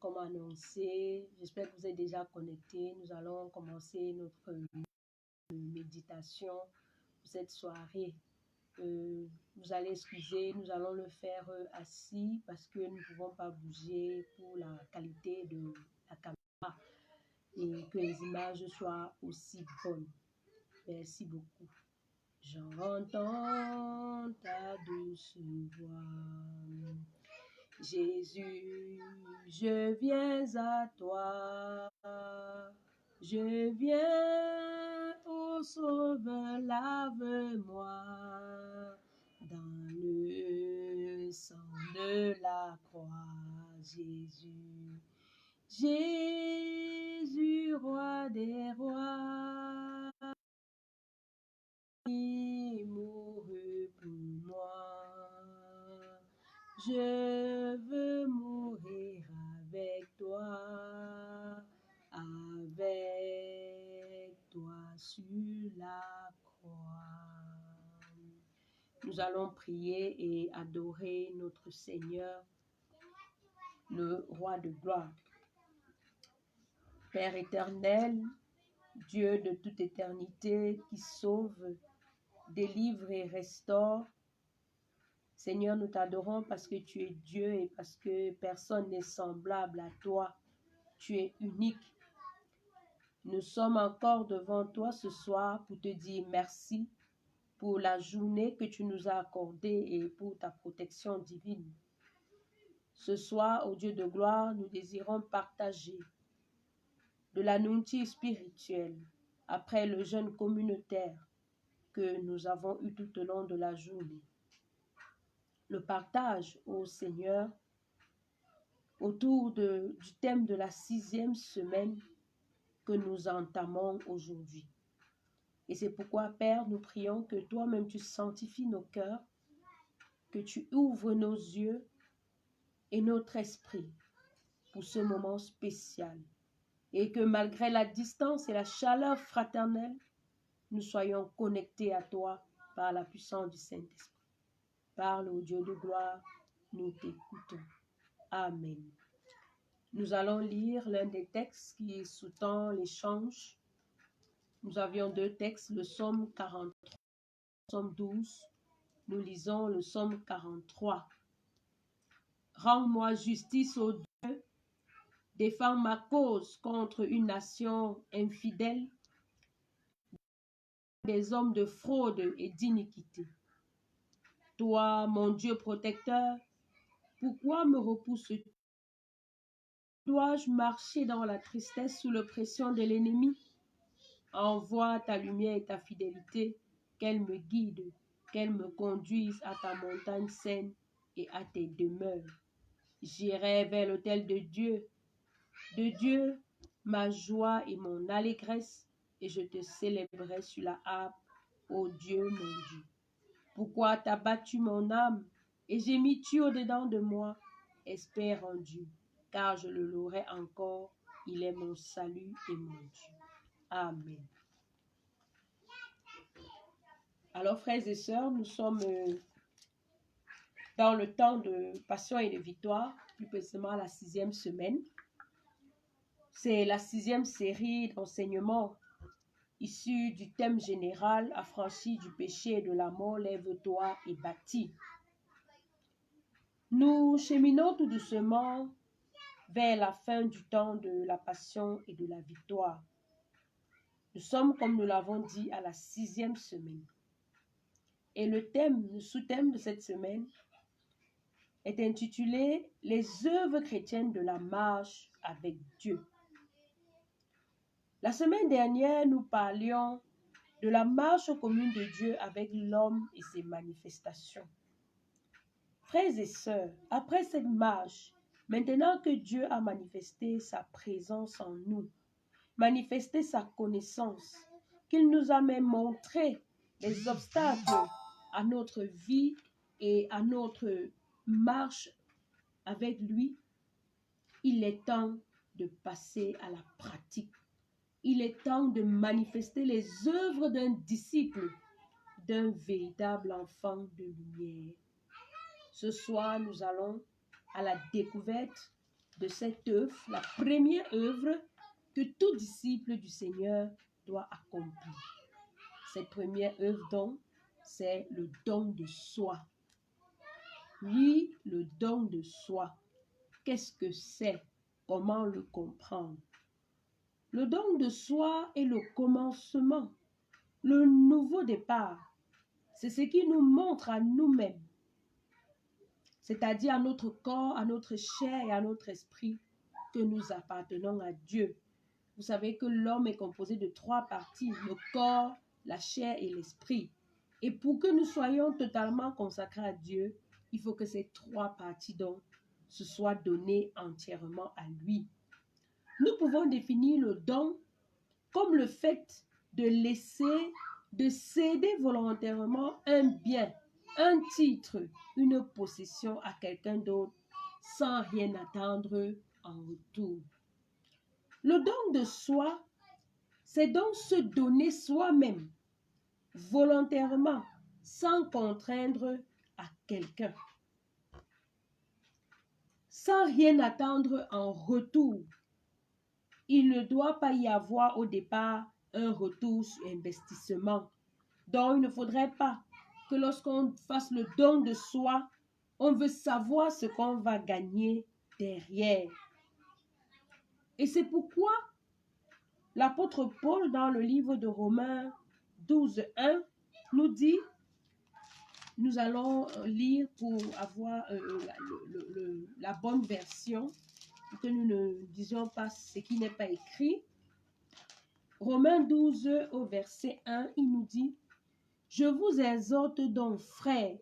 comme annoncé, j'espère que vous êtes déjà connectés. Nous allons commencer notre méditation pour cette soirée. Vous allez excuser, nous allons le faire assis parce que nous ne pouvons pas bouger pour la qualité de la caméra et que les images soient aussi bonnes. Merci beaucoup. J'entends ta douce voix. Jésus, je viens à toi. Je viens, ô Sauveur, lave-moi dans le sang de la croix, Jésus. Jésus, roi des rois, qui mourut pour moi. Je veux mourir avec toi sur la croix. Nous allons prier et adorer notre Seigneur, le roi de gloire. Père éternel, Dieu de toute éternité qui sauve, délivre et restaure, Seigneur, nous t'adorons parce que tu es Dieu et parce que personne n'est semblable à toi. Tu es unique. Nous sommes encore devant toi ce soir pour te dire merci pour la journée que tu nous as accordée et pour ta protection divine. Ce soir, ô Dieu de gloire, nous désirons partager de la nourriture spirituelle après le jeûne communautaire que nous avons eu tout au long de la journée. Le partage, ô Seigneur, autour du thème de la 6e semaine que nous entamons aujourd'hui. Et c'est pourquoi, Père, nous prions que toi-même tu sanctifies nos cœurs, que tu ouvres nos yeux et notre esprit pour ce moment spécial. Et que malgré la distance et la chaleur fraternelle, nous soyons connectés à toi par la puissance du Saint-Esprit. Parle au Dieu de gloire, nous t'écoutons. Amen. Nous allons lire l'un des textes qui sous-tend l'échange. Nous avions 2 textes, le psaume 43, le psaume 12. Nous lisons le psaume 43. Rends-moi justice, ô Dieu, défends ma cause contre une nation infidèle, des hommes de fraude et d'iniquité. Toi, mon Dieu protecteur, pourquoi me repousses-tu? Dois-je marcher dans la tristesse sous l'oppression de l'ennemi? Envoie ta lumière et ta fidélité, qu'elle me guide, qu'elle me conduise à ta montagne sainte et à tes demeures. J'irai vers l'autel de Dieu, ma joie et mon allégresse, et je te célébrerai sur la harpe, ô Dieu mon Dieu. Pourquoi t'as battu mon âme, et gémis-tu au-dedans de moi? Espère en Dieu, car je le louerai encore, il est mon salut et mon Dieu. Amen. Alors, frères et sœurs, nous sommes dans le temps de passion et de victoire, plus précisément la 6e semaine. C'est la 6e série d'enseignements issus du thème général « Affranchi du péché et de la mort, lève-toi et bâtis ». Nous cheminons tout doucement vers la fin du temps de la passion et de la victoire. Nous sommes, comme nous l'avons dit, à la 6e semaine. Et le sous-thème de cette semaine est intitulé « Les œuvres chrétiennes de la marche avec Dieu ». La semaine dernière, nous parlions de la marche commune de Dieu avec l'homme et ses manifestations. Frères et sœurs, après cette marche, maintenant que Dieu a manifesté sa présence en nous, manifesté sa connaissance, qu'il nous a même montré les obstacles à notre vie et à notre marche avec lui, il est temps de passer à la pratique. Il est temps de manifester les œuvres d'un disciple, d'un véritable enfant de lumière. Ce soir, nous allons à la découverte de cette œuvre, la première œuvre que tout disciple du Seigneur doit accomplir. Cette première œuvre, donc, c'est le don de soi. Oui, le don de soi. Qu'est-ce que c'est? Comment le comprendre? Le don de soi est le commencement, le nouveau départ. C'est ce qui nous montre à nous-mêmes, c'est-à-dire à notre corps, à notre chair et à notre esprit, que nous appartenons à Dieu. Vous savez que l'homme est composé de 3 parties, le corps, la chair et l'esprit. Et pour que nous soyons totalement consacrés à Dieu, il faut que ces 3 parties donc se soient données entièrement à lui. Nous pouvons définir le don comme le fait de céder volontairement un bien, un titre, une possession à quelqu'un d'autre sans rien attendre en retour. Le don de soi, c'est donc se donner soi-même, volontairement, sans contraindre à quelqu'un, sans rien attendre en retour. Il ne doit pas y avoir au départ un retour sur investissement. Donc, il ne faudrait pas que lorsqu'on fasse le don de soi, on veut savoir ce qu'on va gagner derrière. Et c'est pourquoi l'apôtre Paul, dans le livre de Romains 12, 1, nous dit, nous allons lire pour avoir la bonne version, pour que nous ne disions pas ce qui n'est pas écrit. Romains 12, au verset 1, il nous dit, « Je vous exhorte donc, frères,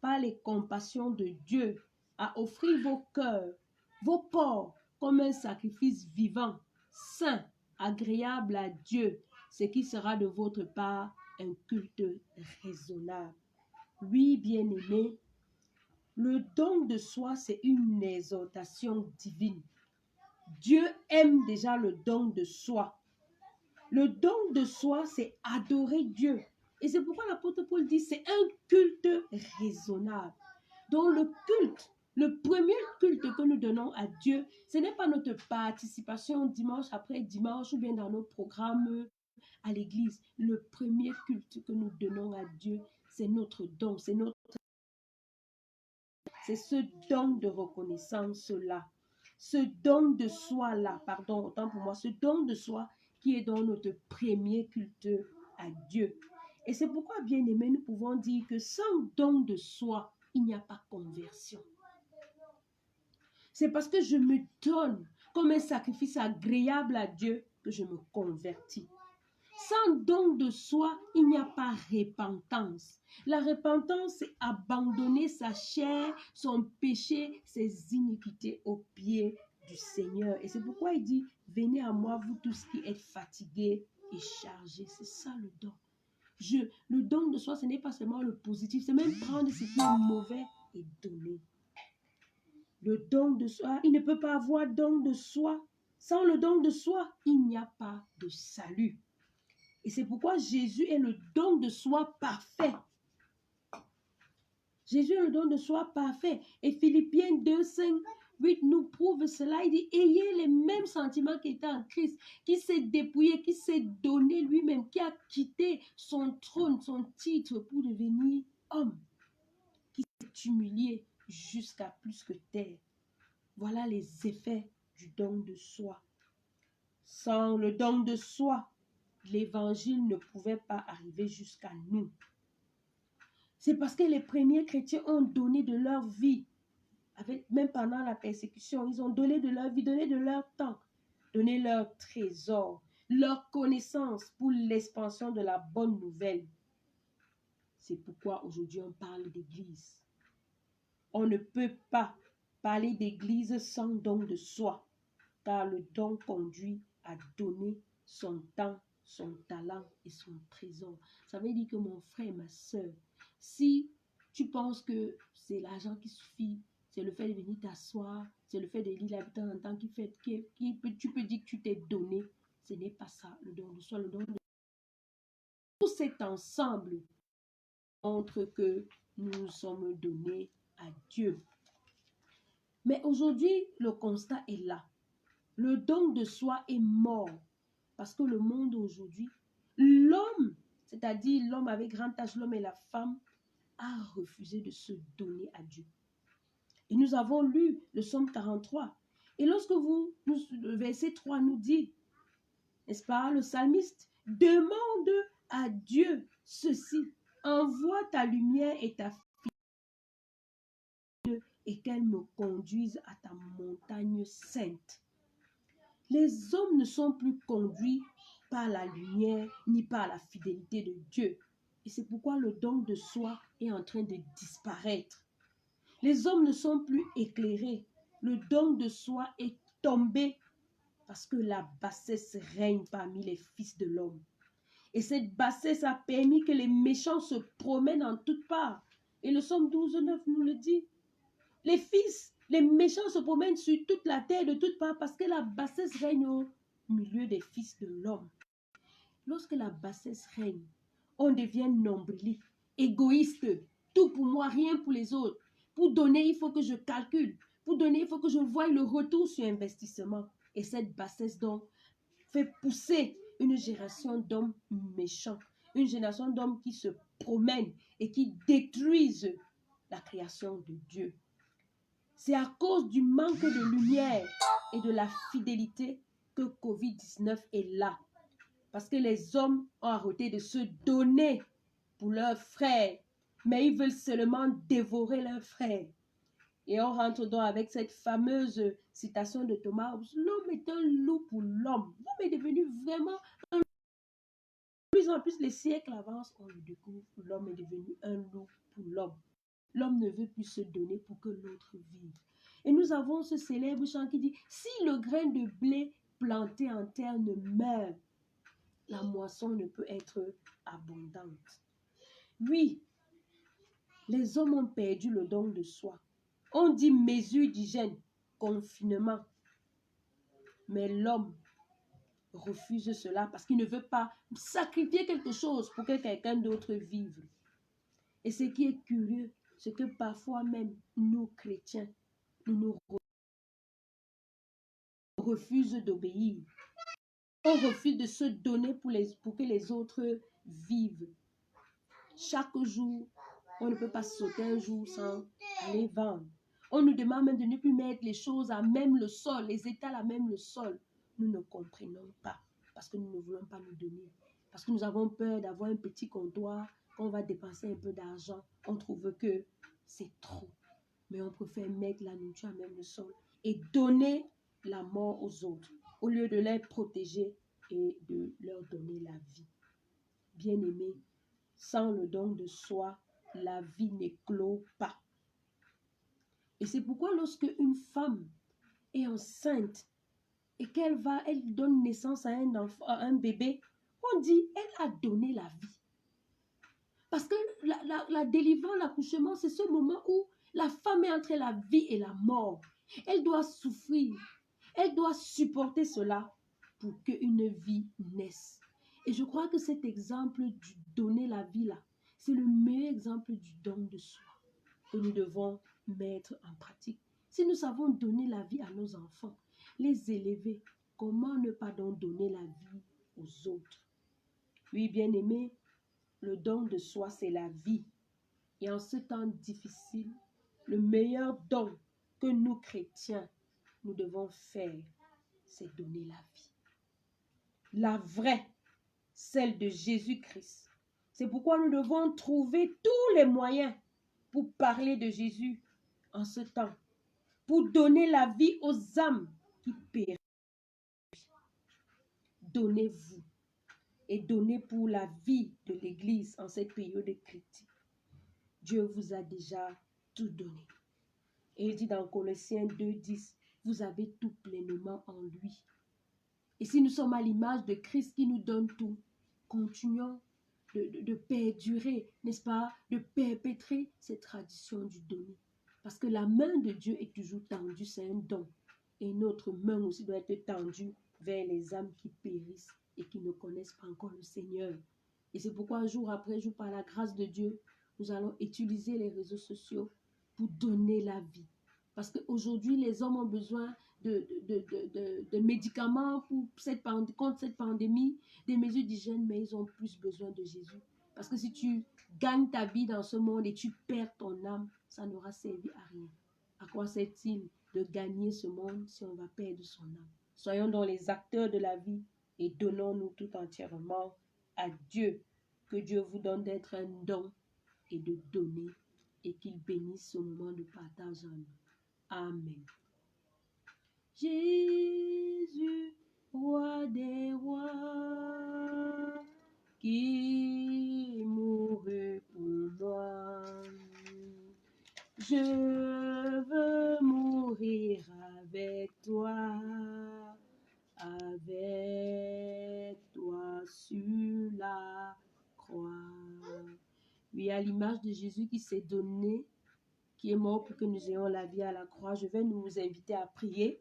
par les compassions de Dieu, à offrir vos cœurs, vos corps, comme un sacrifice vivant, saint, agréable à Dieu, ce qui sera de votre part un culte raisonnable. » Oui, bien-aimés, le don de soi, c'est une exhortation divine. Dieu aime déjà le don de soi. Le don de soi, c'est adorer Dieu. Et c'est pourquoi l'apôtre Paul dit, c'est un culte raisonnable. Donc le culte, le premier culte que nous donnons à Dieu, ce n'est pas notre participation dimanche après dimanche ou bien dans nos programmes à l'église. Le premier culte que nous donnons à Dieu, c'est notre don, c'est ce don de reconnaissance-là. Ce don de soi-là, pardon, autant pour moi, ce don de soi qui est dans notre premier culte à Dieu. Et c'est pourquoi, bien aimé, nous pouvons dire que sans don de soi, il n'y a pas conversion. C'est parce que je me donne comme un sacrifice agréable à Dieu que je me convertis. Sans don de soi, il n'y a pas repentance. La repentance, c'est abandonner sa chair, son péché, ses iniquités aux pieds du Seigneur. Et c'est pourquoi il dit, venez à moi, vous tous qui êtes fatigués et chargés. C'est ça le don. Le don de soi, ce n'est pas seulement le positif, c'est même prendre ce qui est mauvais et donner. Le don de soi, il ne peut pas avoir don de soi. Sans le don de soi, il n'y a pas de salut. Et c'est pourquoi Jésus est le don de soi parfait. Jésus est le don de soi parfait. Et Philippiens 2, 5, 8 nous prouve cela. Il dit, ayez les mêmes sentiments qui étaient en Christ, qui s'est dépouillé, qui s'est donné lui-même, qui a quitté son trône, son titre pour devenir homme, qui s'est humilié jusqu'à plus que terre. Voilà les effets du don de soi. Sans le don de soi, l'évangile ne pouvait pas arriver jusqu'à nous. C'est parce que les premiers chrétiens ont donné de leur vie, même pendant la persécution, ils ont donné de leur vie, donné de leur temps, donné leur trésor, leur connaissance pour l'expansion de la bonne nouvelle. C'est pourquoi aujourd'hui on parle d'église. On ne peut pas parler d'église sans don de soi, car le don conduit à donner son temps, son talent et son trésor. Ça veut dire que mon frère, ma soeur, si tu penses que c'est l'argent qui suffit, c'est le fait de venir t'asseoir, c'est le fait de lire la vie de temps en temps tu peux dire que tu t'es donné, ce n'est pas ça, le don de soi, le don de tout cet ensemble montre que nous nous sommes donnés à Dieu. Mais aujourd'hui, le constat est là. Le don de soi est mort. Parce que le monde aujourd'hui, l'homme, c'est-à-dire l'homme avec grand H, l'homme et la femme, a refusé de se donner à Dieu. Et nous avons lu le psaume 43. Et lorsque le verset 3 nous dit, n'est-ce pas, le psalmiste, demande à Dieu ceci, envoie ta lumière et ta fille et qu'elle me conduise à ta montagne sainte. Les hommes ne sont plus conduits par la lumière ni par la fidélité de Dieu. Et c'est pourquoi le don de soi est en train de disparaître. Les hommes ne sont plus éclairés. Le don de soi est tombé parce que la bassesse règne parmi les fils de l'homme. Et cette bassesse a permis que les méchants se promènent en toutes parts. Et le psaume 12:9 nous le dit. Les méchants se promènent sur toute la terre de toutes parts parce que la bassesse règne au milieu des fils de l'homme. Lorsque la bassesse règne, on devient nombrilier, égoïste, tout pour moi, rien pour les autres. Pour donner, il faut que je calcule. Pour donner, il faut que je voie le retour sur investissement. Et cette bassesse donc fait pousser une génération d'hommes méchants, une génération d'hommes qui se promènent et qui détruisent la création de Dieu. C'est à cause du manque de lumière et de la fidélité que Covid-19 est là. Parce que les hommes ont arrêté de se donner pour leurs frères, mais ils veulent seulement dévorer leurs frères. Et on rentre donc avec cette fameuse citation de Thomas, l'homme est un loup pour l'homme. L'homme est devenu vraiment un loup. De plus en plus les siècles avancent, on le découvre, l'homme est devenu un loup pour l'homme. L'homme ne veut plus se donner pour que l'autre vive. Et nous avons ce célèbre chant qui dit, si le grain de blé planté en terre ne meurt, la moisson ne peut être abondante. Oui, les hommes ont perdu le don de soi. On dit mesure d'hygiène, confinement. Mais l'homme refuse cela parce qu'il ne veut pas sacrifier quelque chose pour que quelqu'un d'autre vive. Et ce qui est curieux, c'est que parfois même nous chrétiens, nous refusons d'obéir. On refuse de se donner pour que les autres vivent. Chaque jour, on ne peut pas sauter un jour sans aller vendre. On nous demande même de ne plus mettre les choses à même le sol, les étals à même le sol. Nous ne comprenons pas parce que nous ne voulons pas nous donner. Parce que nous avons peur d'avoir un petit comptoir, qu'on va dépenser un peu d'argent. On trouve que c'est trop. Mais on préfère mettre la nourriture à même le sol et donner la mort aux autres au lieu de les protéger et de leur donner la vie. Bien-aimés, sans le don de soi, la vie n'éclot pas. Et c'est pourquoi lorsque une femme est enceinte et elle donne naissance à un bébé, on dit elle a donné la vie. Parce que la délivrance, l'accouchement, c'est ce moment où la femme est entre la vie et la mort. Elle doit souffrir. Elle doit supporter cela pour qu'une vie naisse. Et je crois que cet exemple du donner la vie là, c'est le meilleur exemple du don de soi que nous devons mettre en pratique. Si nous savons donner la vie à nos enfants, les élever, comment ne pas donc donner la vie aux autres? Oui, bien-aimés, le don de soi, c'est la vie. Et en ce temps difficile, le meilleur don que nous, chrétiens, nous devons faire, c'est donner la vie. La vraie, celle de Jésus-Christ. C'est pourquoi nous devons trouver tous les moyens pour parler de Jésus en ce temps, pour donner la vie aux âmes qui périssent. Donnez-vous et donnez pour la vie de l'Église en cette période critique. Dieu vous a déjà tout donné. Et il dit dans Colossiens 2:10, vous avez tout pleinement en lui. Et si nous sommes à l'image de Christ qui nous donne tout, continuons de perdurer, n'est-ce pas, de perpétrer cette tradition du donner. Parce que la main de Dieu est toujours tendue, c'est un don. Et notre main aussi doit être tendue vers les âmes qui périssent et qui ne connaissent pas encore le Seigneur. Et c'est pourquoi jour après jour, par la grâce de Dieu, nous allons utiliser les réseaux sociaux pour donner la vie, Parce qu'aujourd'hui, les hommes ont besoin de médicaments contre cette pandémie, des mesures d'hygiène, mais ils ont plus besoin de Jésus. Parce que si tu gagnes ta vie dans ce monde et tu perds ton âme, ça n'aura servi à rien. À quoi sert-il de gagner ce monde si on va perdre son âme? Soyons donc les acteurs de la vie et donnons-nous tout entièrement à Dieu. Que Dieu vous donne d'être un don et de donner et qu'il bénisse ce moment de partage en nous. Amen. Jésus, roi des rois, qui mourut pour moi. Je veux mourir avec toi sur la croix. Oui, à l'image de Jésus qui s'est donné, qui est mort pour que nous ayons la vie à la croix, je vais nous inviter à prier.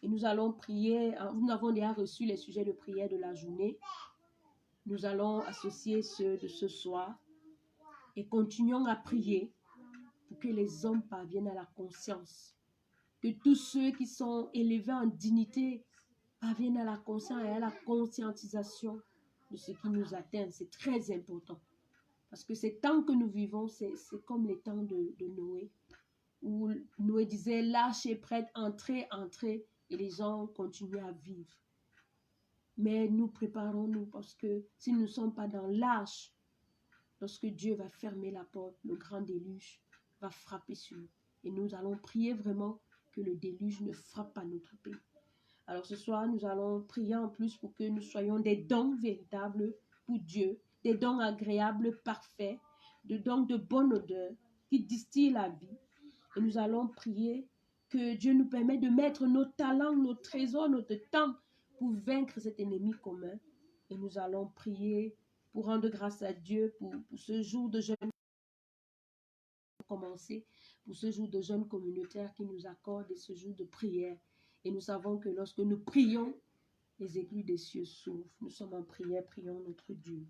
Et nous allons prier, nous avons déjà reçu les sujets de prière de la journée. Nous allons associer ceux de ce soir et continuons à prier pour que les hommes parviennent à la conscience. Que tous ceux qui sont élevés en dignité parviennent à la conscience et à la conscientisation de ce qui nous atteint. C'est très important. Parce que ces temps que nous vivons, c'est comme les temps de Noé, où Noé disait, l'arche est prête, entrez, entrez, et les gens continuaient à vivre. Mais nous préparons-nous parce que si nous ne sommes pas dans l'arche, lorsque Dieu va fermer la porte, le grand déluge va frapper sur nous. Et nous allons prier vraiment que le déluge ne frappe pas notre pays. Alors ce soir, nous allons prier en plus pour que nous soyons des dons véritables pour Dieu, des dons agréables, parfaits, des dons de bonne odeur qui distillent la vie. Et nous allons prier que Dieu nous permette de mettre nos talents, nos trésors, notre temps pour vaincre cet ennemi commun. Et nous allons prier pour rendre grâce à Dieu pour ce jour de jeûne commencé, pour ce jour de jeûne communautaire qui nous accorde et ce jour de prière. Et nous savons que lorsque nous prions, les écluses des cieux s'ouvrent. Nous sommes en prière, prions notre Dieu.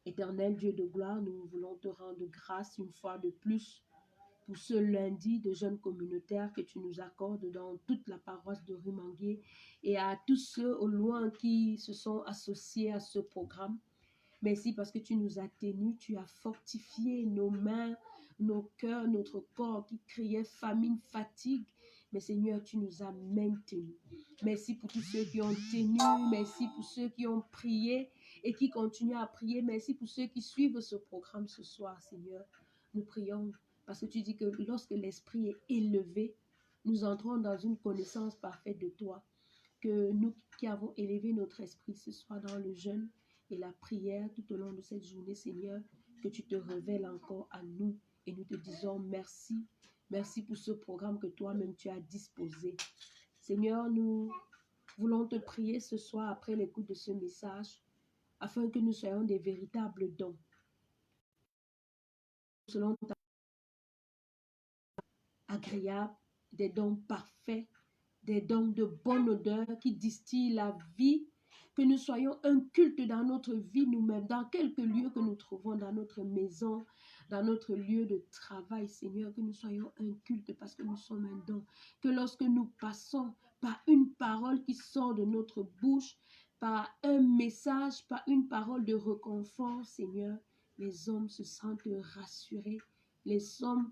Éternel Dieu de gloire, nous voulons te rendre grâce une fois de plus pour ce lundi de jeûne communautaire que tu nous accordes dans toute la paroisse de Rumangué et à tous ceux au loin qui se sont associés à ce programme. Merci parce que tu nous as tenus, tu as fortifié nos mains, nos cœurs, notre corps qui criait famine, fatigue. Mais Seigneur, tu nous as maintenus. Merci pour tous ceux qui ont tenu, merci pour ceux qui ont prié et qui continuent à prier. Merci pour ceux qui suivent ce programme ce soir, Seigneur. Nous prions parce que tu dis que lorsque l'esprit est élevé, nous entrons dans une connaissance parfaite de toi. Que nous qui avons élevé notre esprit ce soir dans le jeûne et la prière tout au long de cette journée, Seigneur, que tu te révèles encore à nous et nous te disons merci. Merci pour ce programme que toi-même tu as disposé. Seigneur, nous voulons te prier ce soir après l'écoute de ce message afin que nous soyons des véritables dons. Selon ta agréable, des dons parfaits, des dons de bonne odeur qui distillent la vie, que nous soyons un culte dans notre vie nous-mêmes, dans quelque lieu que nous trouvons, dans notre maison, dans notre lieu de travail, Seigneur, que nous soyons un culte parce que nous sommes un don, que lorsque nous passons par une parole qui sort de notre bouche, par un message, par une parole de réconfort, Seigneur, les hommes se sentent rassurés, les hommes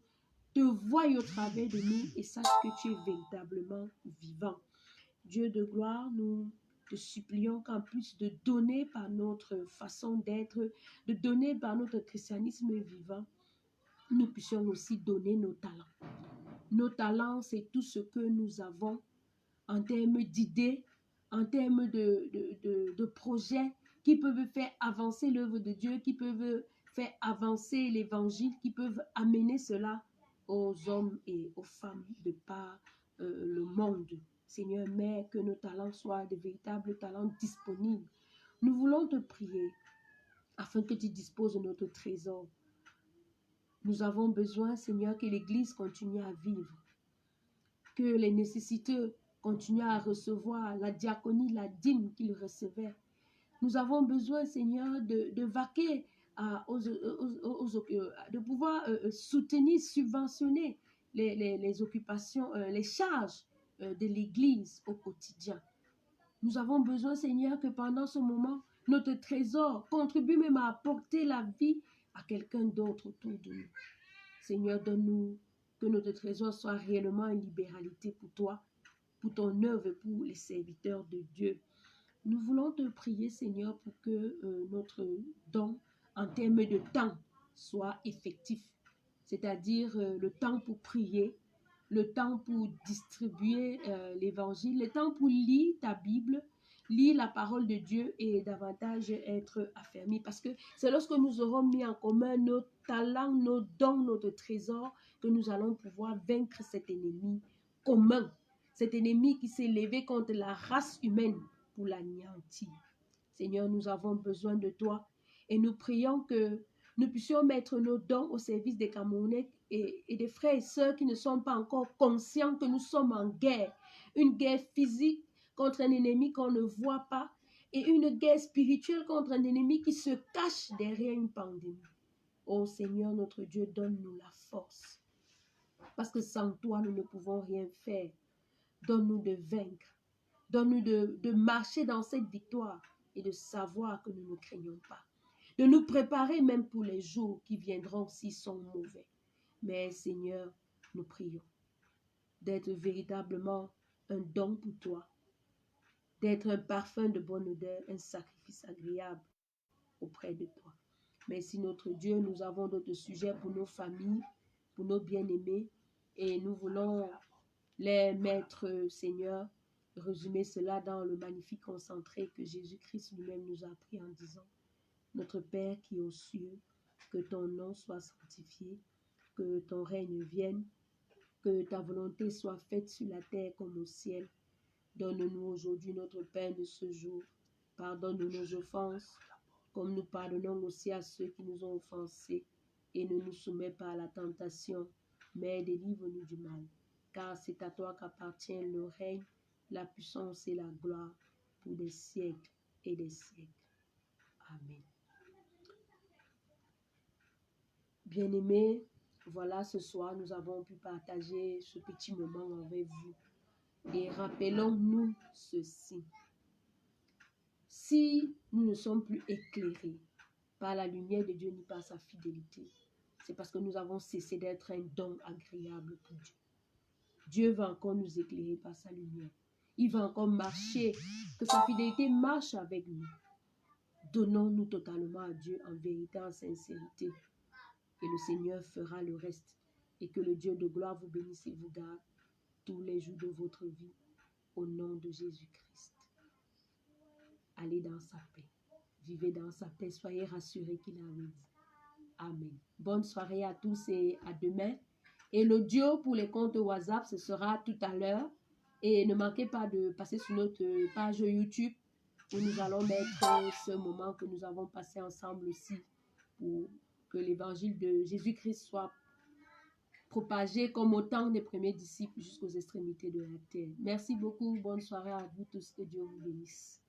te voient au travers de nous et sachent que tu es véritablement vivant. Dieu de gloire, nous te supplions qu'en plus de donner par notre façon d'être, de donner par notre christianisme vivant, nous puissions aussi donner nos talents. Nos talents, c'est tout ce que nous avons en termes d'idées, en termes de projets qui peuvent faire avancer l'œuvre de Dieu, qui peuvent faire avancer l'évangile, qui peuvent amener cela aux hommes et aux femmes de par le monde. Seigneur, mais que nos talents soient de véritables talents disponibles. Nous voulons te prier afin que tu disposes de notre trésor. Nous avons besoin, Seigneur, que l'Église continue à vivre, que les nécessiteux continuent à recevoir la diaconie, la dîme qu'ils recevaient. Nous avons besoin, Seigneur, de vaquer de pouvoir soutenir, subventionner les occupations, les charges de l'Église au quotidien. Nous avons besoin, Seigneur, que pendant ce moment, notre trésor contribue même à apporter la vie à quelqu'un d'autre autour de nous. Seigneur, donne-nous que notre trésor soit réellement une libéralité pour toi, pour ton œuvre et pour les serviteurs de Dieu. Nous voulons te prier, Seigneur, pour que notre don en termes de temps soit effectif, c'est-à-dire le temps pour prier, le temps pour distribuer l'évangile, le temps pour lire ta Bible, lire la parole de Dieu et davantage être affermi. Parce que c'est lorsque nous aurons mis en commun nos talents, nos dons, notre trésor, que nous allons pouvoir vaincre cet ennemi commun, cet ennemi qui s'est levé contre la race humaine pour l'anéantir. Seigneur, nous avons besoin de toi et nous prions que nous puissions mettre nos dons au service des Camerounais et des frères et sœurs qui ne sont pas encore conscients que nous sommes en guerre. Une guerre physique contre un ennemi qu'on ne voit pas et une guerre spirituelle contre un ennemi qui se cache derrière une pandémie. Oh Seigneur, notre Dieu, donne-nous la force. Parce que sans toi, nous ne pouvons rien faire. Donne-nous de vaincre. Donne-nous de marcher dans cette victoire et de savoir que nous ne craignons pas. De nous préparer même pour les jours qui viendront s'ils sont mauvais. Mais Seigneur, nous prions d'être véritablement un don pour toi, d'être un parfum de bonne odeur, un sacrifice agréable auprès de toi. Merci notre Dieu, nous avons d'autres sujets pour nos familles, pour nos bien-aimés et nous voulons les mettre, Seigneur, résumer cela dans le magnifique concentré que Jésus-Christ lui-même nous a appris en disant: Notre Père qui est aux cieux, que ton nom soit sanctifié, que ton règne vienne, que ta volonté soit faite sur la terre comme au ciel. Donne-nous aujourd'hui notre pain de ce jour. Pardonne-nous nos offenses, comme nous pardonnons aussi à ceux qui nous ont offensés. Et ne nous soumets pas à la tentation, mais délivre-nous du mal. Car c'est à toi qu'appartient le règne, la puissance et la gloire pour des siècles et des siècles. Amen. Bien-aimés, voilà, ce soir, nous avons pu partager ce petit moment avec vous. Et rappelons-nous ceci. Si nous ne sommes plus éclairés par la lumière de Dieu ni par sa fidélité, c'est parce que nous avons cessé d'être un don agréable pour Dieu. Dieu va encore nous éclairer par sa lumière. Il va encore marcher, que sa fidélité marche avec nous. Donnons-nous totalement à Dieu en vérité, en sincérité. Et le Seigneur fera le reste. Et que le Dieu de gloire vous bénisse et vous garde tous les jours de votre vie. Au nom de Jésus-Christ. Allez dans sa paix. Vivez dans sa paix. Soyez rassurés qu'il a dit. Amen. Bonne soirée à tous et à demain. Et l'audio pour les comptes WhatsApp, ce sera tout à l'heure. Et ne manquez pas de passer sur notre page YouTube où nous allons mettre ce moment que nous avons passé ensemble aussi pour que l'évangile de Jésus-Christ soit propagé comme au temps des premiers disciples jusqu'aux extrémités de la terre. Merci beaucoup. Bonne soirée à vous tous. Que Dieu vous bénisse.